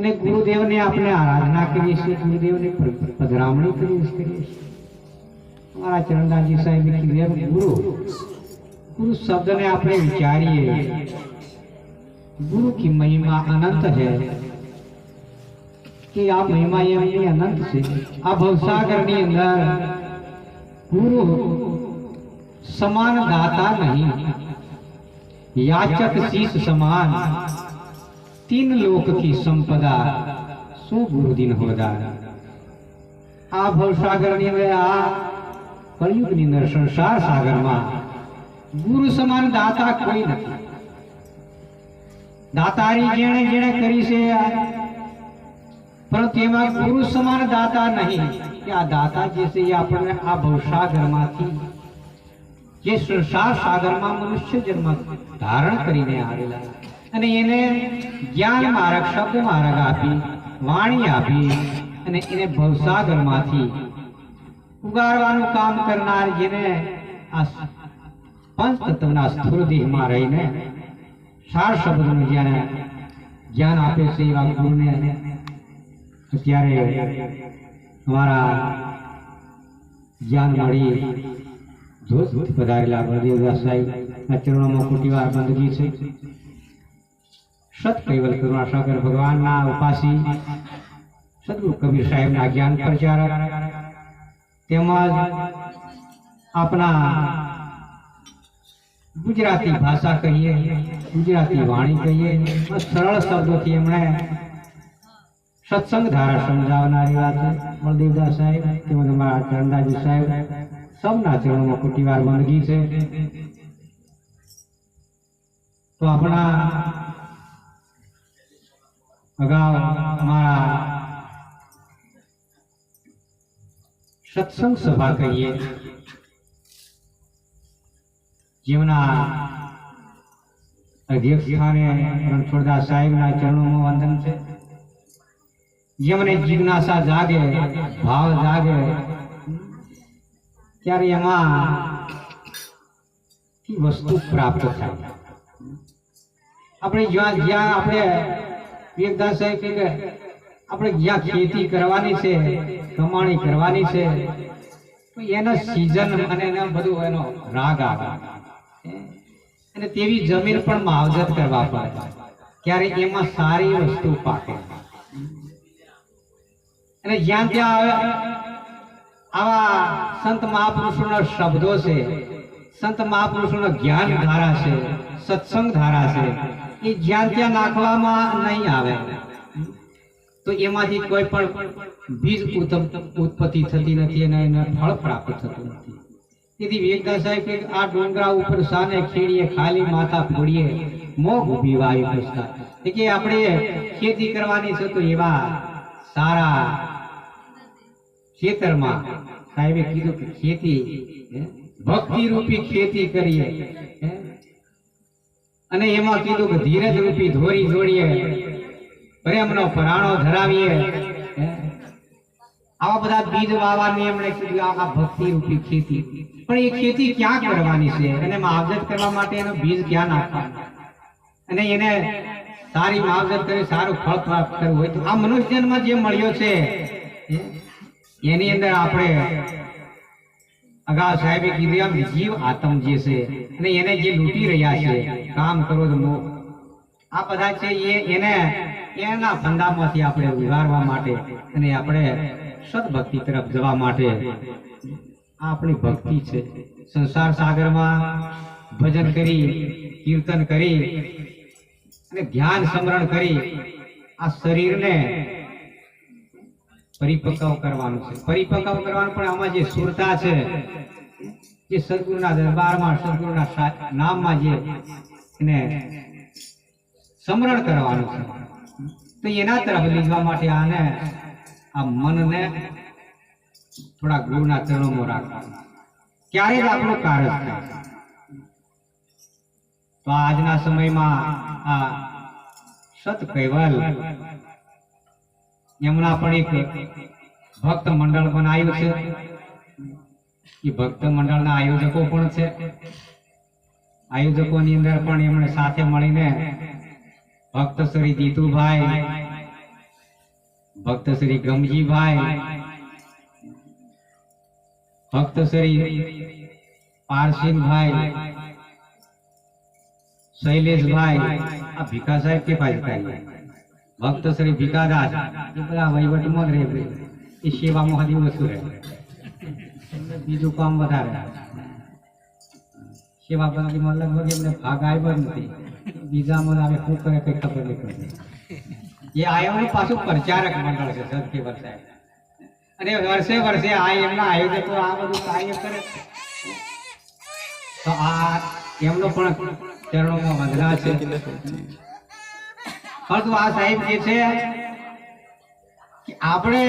અને ગુરુદેવને આપણે આરાધના કરીએ છીએ, ગુરુદેવને પધરામણી કરીએ છીએ। हमारा चरणदास जी साहेब की गुरु गुरु शब्द ने आपने विचारिए, गुरु की महिमा अनंत है कि आ महिमा ये अनंत से आ भवसागर ની અંદર गुरु समान दाता नहीं, याचक शीश समान, तीन लोक की संपदा सो गुरु दिन होदा। आ भवसागर ની અંદર आ कलयुग ની અંદર સંસાર સાગરમાં ગુરુ સમાન દાતા કોઈ નથી। દાતારી જેણે જેણે કરી છે, પરંતુ એમાં ગુરુ સમાન દાતા નહીં કે આ દાતા જે છે એ આપણને આ ભવસાગરમાંથી જે સંસાર સાગરમાં મનુષ્ય જન્મ ધારણ કરીને આવેલા અને એને જ્ઞાન માર્ગ શબ્દ માર્ગ આપી વાણી આપી અને એને ભવસાગરમાંથી ઉગારવાનું કામ કરનાર જેને આ પંચ તત્વના સ્થૂળ દેહમાં રહીને સાર શબ્દનું જ્યારે જ્ઞાન આપે છે એવા ગુરુને અત્યારે અમારા જ્ઞાન મળી ધોધ પધારેલા બળદેવદાસ સાહેબ ના ચરણોમાં કોટી વાર બંદગી છે। સત કૈવલ કરુણાસાગર ભગવાનના ઉપાસી સદગુરુ કબીર સાહેબના જ્ઞાન પ્રચારક તેમજ આપણા ગુજરાતી ભાષા કહીએ, ગુજરાતી વાણી કહીએ, સરળ શબ્દોથી એમણે સત્સંગ ધારા સમજાવનારી વાત છે। બળદેવદાસ સાહેબ તેમજ અમારા ચરણદાસજી સાહેબ સૌના ચરણોમાં કોટી વાર બંદગી છે। તો આપણા અગાઉ અમારા सत्संग सभा कहिए जीवना अध्यक्ष स्थाने रणछोड़दास साहेब ना चरणों में वंदन है। जेमने जिज्ञासा जागे भाव जागे त्यारे एमां की वस्तु प्राप्त थाय। अपने ज्यां आपणे विवेकदास साहेब के આપણે જ્યાં ખેતી કરવાની છે, કમાણી કરવાની છે, તો એનો સીઝન અને એનો બધું એનો રાગ આવે અને તેવી જમીન પણ માવજત કરવા પડે ત્યારે એમાં સારી વસ્તુ પાકે। અને જ્યાં ત્યાં આવા સંત મહાપુરુષોના શબ્દો છે, સંત મહાપુરુષોના જ્ઞાન ધારા છે, સત્સંગ ધારા છે, એ જ્યાં ત્યાં નાખવામાં નહીં આવે तो एमांथी कोई पण बीज उत्पत्ति थती नथी अने एने फळ प्राप्त थतुं नथी। तेथी विवेकदास साहेब के आ डोंगरा उपर साने खेड़ीए खाली माथा फोड़ीए मोग उभी वायु बसता के आपणे खेती करवानी छे तो एवा सारा खेतरमां साहेबे कीधुं के खेती भक्ति रूपी खेती करीए अने एमां कीधुं के धीरज रूपी धोरी जोड़ीए, प्रेमनो पराणो धरावीए। आवा बधा बीज वावानी एमणे कीधुं आ भक्ति रूपी खेती, पण ए खेती क्या करवानी छे अने मावजत करवा माटे एनो बीज क्या नाखवानुं अने एने सारी मावजत करे साરું ફળ પ્રાપ્ત કરવું હોય તો આ મનુષ્ય જન્મ જે મળ્યો છે એની અંદર આપણે અગાઉ સાહેબે કીધું આમ જીવ આત્મ જે છે અને એને જે લૂંટી રહ્યા છે કામ ક્રોધ મોહ આ બધા છે એને એના ફંદામાંથી આપણે ઉગારવા માટે અને આપણે સદભક્તિ તરફ જવા માટે આપણી ભક્તિ છે। સંસાર સાગરમાં ભજન કરી, કીર્તન કરી અને ધ્યાન સ્મરણ કરી આ શરીરને પરિપક્વ કરવાનું છે। પરિપક્વ કરવાનું પણ આમાં જે સુરતા છે, જે સદગુરુના દરબારમાં સદગુરુના નામમાં જે એને સ્મરણ કરવાનું છે तो एना तरफ लीजवा माटे आने आ मन ने थोड़ा गुरुना चरणों में राखवा क्यारे ज आपणुं कार्य थाय। तो आजना समय में आ सत कैवल एमना पण एक भक्त मंडल बनाव्युं छे। ए भक्त मंडलना आयोजको पण छे। आयोजकोनी अंदर पण एमणे साथे मळीने भक्त श्री दीतुभाई ભક્ત શ્રી ગમજીભાઈ, ભક્ત શ્રી પારસીનભાઈ, શૈલેષભાઈ, આ ભીખા સાહેબ કે પાછળ ભક્ત શ્રી ભીખાદાસ, એ બધા વહીવટમાં જ રહે, એ સેવામાં હજી ઓછું રહે, બીજું કામ વધારે. સેવા પંક્તિમાં લગભગ એમને ભાગ આવ્યો જ નથી, બીજામાં આવે શું કરે કઈ ખબર નહીં પડતી. એ આયોનું પાછું પ્રચારક મંડળ છે સદકેવર સાહેબ, અને વર્ષે વર્ષે આ એમના આયોજકો આ બધું કાર્ય કરે. તો આ એમનો પણ ચરણોમાં વંદના છે. પરંતુ આ સાહેબ જે છે કે આપણે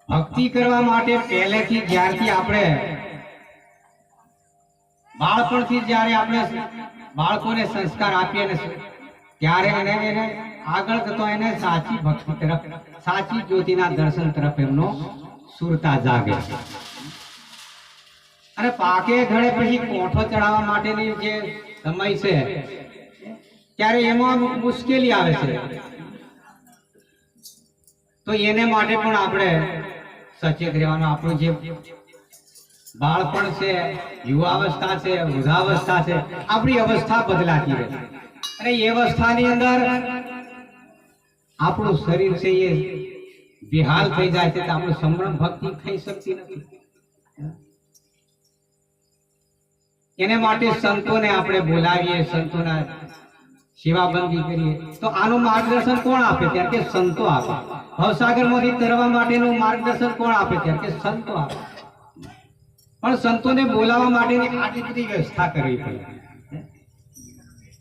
ભક્તિ કરવા માટે પહેલેથી જ્યારથી આપણે બાળપણથી જ્યારે આપણે બાળકોને સંસ્કાર આપીએ ને ત્યારે એને આગળ જતો એને સાચી ભક્તિ તરફ, સાચી જ્યોતિના દર્શન તરફ એમનો સુરતા જાગે. અને પાકે ધડે પછી કોઠો ચડાવવા માટેની જે સમય છે ત્યારે એમાં મુશ્કેલી આવે છે. તો એને માટે પણ આપણે સચેત રહેવાનું. આપણું જે બાળપણ છે, યુવાવસ્થા છે, વૃદ્ધાવસ્થા છે, આપણી અવસ્થા બદલાતી રહે, અને એ અવસ્થાની અંદર આપણું શરીર છે એ બેહાલ થઈ જાય છે, તો આપણું સમરણ ભક્તિ થઈ શકતી નથી. એને માટે સંતોને આપણે બોલાવીએ, સંતોના સેવાબંધી કરીએ, તો આનું માર્ગદર્શન કોણ આપે? ત્યારે કે સંતો આપે. ભવસાગરમાંથી તરવા માટેનું માર્ગદર્શન કોણ આપે? ત્યારે કે સંતો આપે. પણ સંતોને બોલાવવા માટેની આટલી બધી વ્યવસ્થા કરવી પડે,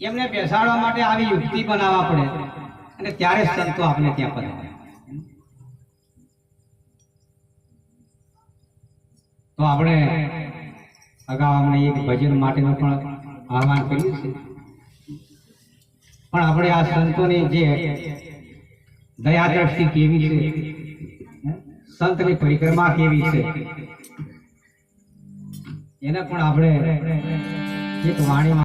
એમને બેસાડવા માટે આવી યુક્તિ બનાવવા પડે, અને ત્યારે સંતો આપણે ત્યાં પધારે. તો આપણે અગાઉ અમને એક ભજન માટેનું પણ આહવાન કર્યું છે, પણ આપણે આ સંતોની જે દયા દ્રષ્ટિ કેવી છે, સંતની પરિક્રમા કેવી છે, એને પણ આપણે એક વાણી